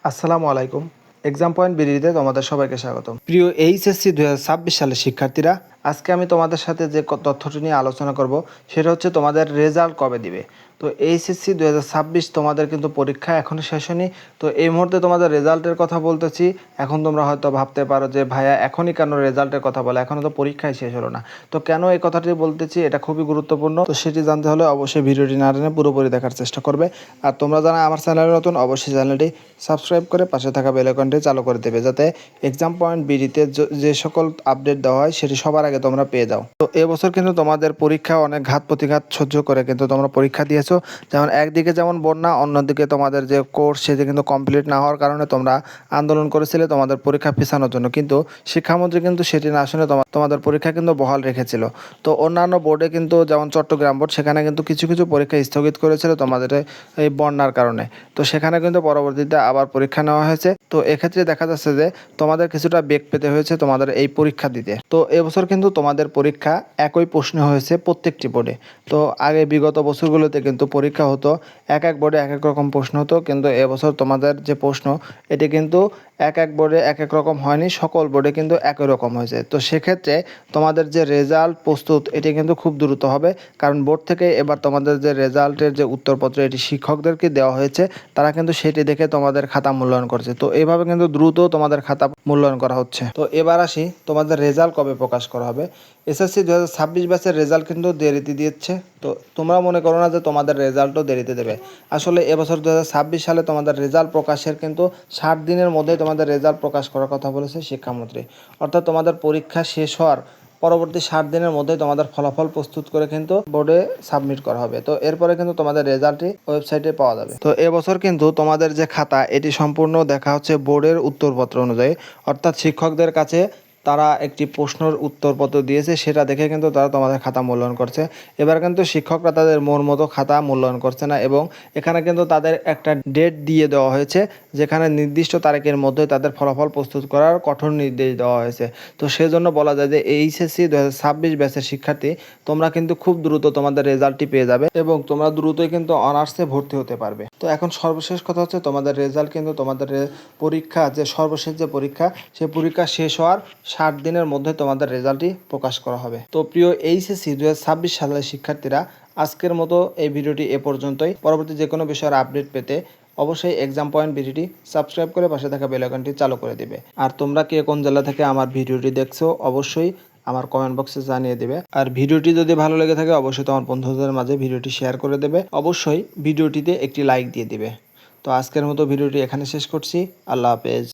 আসসালামু আলাইকুম। Exam point বিডিতে তোমাদের সবাইকে স্বাগতম। প্রিয় এইচএসসি 2026 সালের শিক্ষার্থীরা, আজকে আমি তোমাদের সাথে যে তথ্যটি নিয়ে আলোচনা করব সেটা হচ্ছে তোমাদের রেজাল্ট কবে দিবে। তো এইচএসসি 2026 তোমাদের কিন্তু পরীক্ষা এখনও শেষ হয়নি। তো এই মুহূর্তে তোমাদের রেজাল্টের কথা বলতেছি। এখন তোমরা হয়তো ভাবতে পারো যে ভাইয়া এখনই কেন রেজাল্টের কথা বলে, এখনও তো পরীক্ষাই শেষ হলো না। তো কেন এই কথাটি বলতেছি, এটা খুবই গুরুত্বপূর্ণ। তো সেটি জানতে হলে অবশ্যই ভিডিওটি না টেনে পুরোপুরি দেখার চেষ্টা করবে। আর তোমরা যারা আমার চ্যানেলে নতুন, অবশ্যই চ্যানেলটি সাবস্ক্রাইব করে পাশে থাকা বেল আইকনটি চালু করে দেবে, যাতে এক্সাম পয়েন্ট বিডিতে যে সকল আপডেট দেওয়া হয় সেটি সবার আগে তোমরা পেয়ে যাও। তো এবছর কিন্তু তোমাদের পরীক্ষা অনেক ঘাত প্রতিঘাত সহ্য করে কিন্তু তোমরা পরীক্ষা দিয়েছো। যেমন একদিকে যেমন বন্যা, অন্যদিকে তোমাদের যে কোর্স সেটি কিন্তু কমপ্লিট না হওয়ার কারণে তোমরা আন্দোলন করেছিলে তোমাদের পরীক্ষা পিছানোর জন্য, কিন্তু শিক্ষামন্ত্রী কিন্তু সেটি না শুনে তোমাদের পরীক্ষা কিন্তু বহাল রেখেছিল। তো অন্যান্য বোর্ডে কিন্তু যেমন চট্টগ্রাম বোর্ড, সেখানে কিন্তু কিছু কিছু পরীক্ষা স্থগিত করেছিল তোমাদের এই বন্যার কারণে। তো সেখানে কিন্তু পরবর্তীতে আবার পরীক্ষা নেওয়া হয়েছে। তো এক্ষেত্রে দেখা যাচ্ছে যে তোমাদের কিছুটা বেগ পেতে হয়েছে তোমাদের এই পরীক্ষা দিতে। তো এবছর কিন্তু তোমাদের পরীক্ষা একই প্রশ্ন হয়েছে প্রত্যেকটি বোর্ডে। তো আগে বিগত বছরগুলোতে কিন্তু পরীক্ষা হতো এক এক বোর্ডে এক এক রকম প্রশ্ন হতো, কিন্তু এবছর তোমাদের যে প্রশ্ন এটি কিন্তু এক এক বোর্ডে এক এক রকম হয়নি, সকল বোর্ডে কিন্তু একই রকম হয়েছে। তো সেক্ষেত্রে তোমাদের যে রেজাল্ট প্রস্তুত এটি কিন্তু খুব দ্রুত হবে, কারণ বোর্ড থেকে এবার তোমাদের যে রেজাল্টের যে উত্তরপত্র এটি শিক্ষকদেরকে দেওয়া হয়েছে, তারা কিন্তু সেটি দেখে তোমাদের খাতা মূল্যায়ন করছে। তো এইভাবে কিন্তু দ্রুত তোমাদের খাতা মূল্যায়ন করা হচ্ছে। তো এবার আসি তোমাদের রেজাল্ট কবে প্রকাশ করা হবে। এসএসসি 2026 ব্যাচের রেজাল্ট কিন্তু দেরিতে দিচ্ছে। তো তোমরা মনে করো না যে তোমাদের রেজাল্টও দেরিতে দেবে। আসলে এবছর 2026 সালে তোমাদের রেজাল্ট প্রকাশের কিন্তু 60 দিনের মধ্যেই তোমাদের রেজাল্ট প্রকাশ করার কথা বলেছে শিক্ষামন্ত্রী। অর্থাৎ তোমাদের পরীক্ষা শেষ হওয়ার পরবর্তী 60 দিনের মধ্যেই তোমাদের ফলাফল প্রস্তুত করে কিন্তু বোর্ডে সাবমিট করা হবে। তো এরপরে কিন্তু তোমাদের রেজাল্টটি ওয়েবসাইটে পাওয়া যাবে। তো এবছর কিন্তু তোমাদের যে খাতা এটি সম্পূর্ণ দেখা হচ্ছে বোর্ডের উত্তরপত্র অনুযায়ী, অর্থাৎ শিক্ষকদের কাছে তারা একটি প্রশ্নের উত্তরপত্র দিয়েছে, সেটা দেখে কিন্তু তারা তোমাদের খাতা মূল্যায়ন করছে। এবার কিন্তু শিক্ষকরা তাদের মন মতো খাতা মূল্যায়ন করছে না, এবং এখানে কিন্তু তাদের একটা ডেট দিয়ে দেওয়া হয়েছে, যেখানে নির্দিষ্ট তারিখের মধ্যে তাদের ফলাফল প্রস্তুত করার কঠোর নির্দেশ দেওয়া হয়েছে। তো সেজন্য বলা যায় যে এইচএসসি 2026 ব্যাচের শিক্ষার্থী, তোমরা কিন্তু খুব দ্রুত তোমাদের রেজাল্টটি পেয়ে যাবে এবং তোমরা দ্রুতই কিন্তু অনার্সে ভর্তি হতে পারবে। তো এখন সর্বশেষ কথা হচ্ছে তোমাদের রেজাল্ট কিন্তু তোমাদের পরীক্ষা যে সর্বশেষ যে পরীক্ষা, সেই পরীক্ষা শেষ হওয়ার 60 দিনের মধ্যে তোমাদের রেজাল্টটি প্রকাশ করা হবে। তো প্রিয় এইচএসসি 2026 সালের শিক্ষার্থীরা, আজকের মতো এই ভিডিওটি এ পর্যন্তই। পরবর্তী যে কোনো বিষয়ের আপডেট পেতে অবশ্যই এক্সাম পয়েন্ট ভিডিওটি সাবস্ক্রাইব করে পাশে থাকা বেল আইকনটি চালু করে দিবে। আর তোমরা কে কোন জেলা থেকে আমার ভিডিওটি দেখছো অবশ্যই আমার কমেন্ট বক্সে জানিয়ে দেবে। আর ভিডিওটি যদি ভালো লেগে থাকে অবশ্যই তোমার বন্ধুদের মাঝে ভিডিওটি শেয়ার করে দেবে। অবশ্যই ভিডিওটিতে একটি লাইক দিয়ে দিবে। তো আজকের মতো ভিডিওটি এখানে শেষ করছি। আল্লাহ হাফেজ।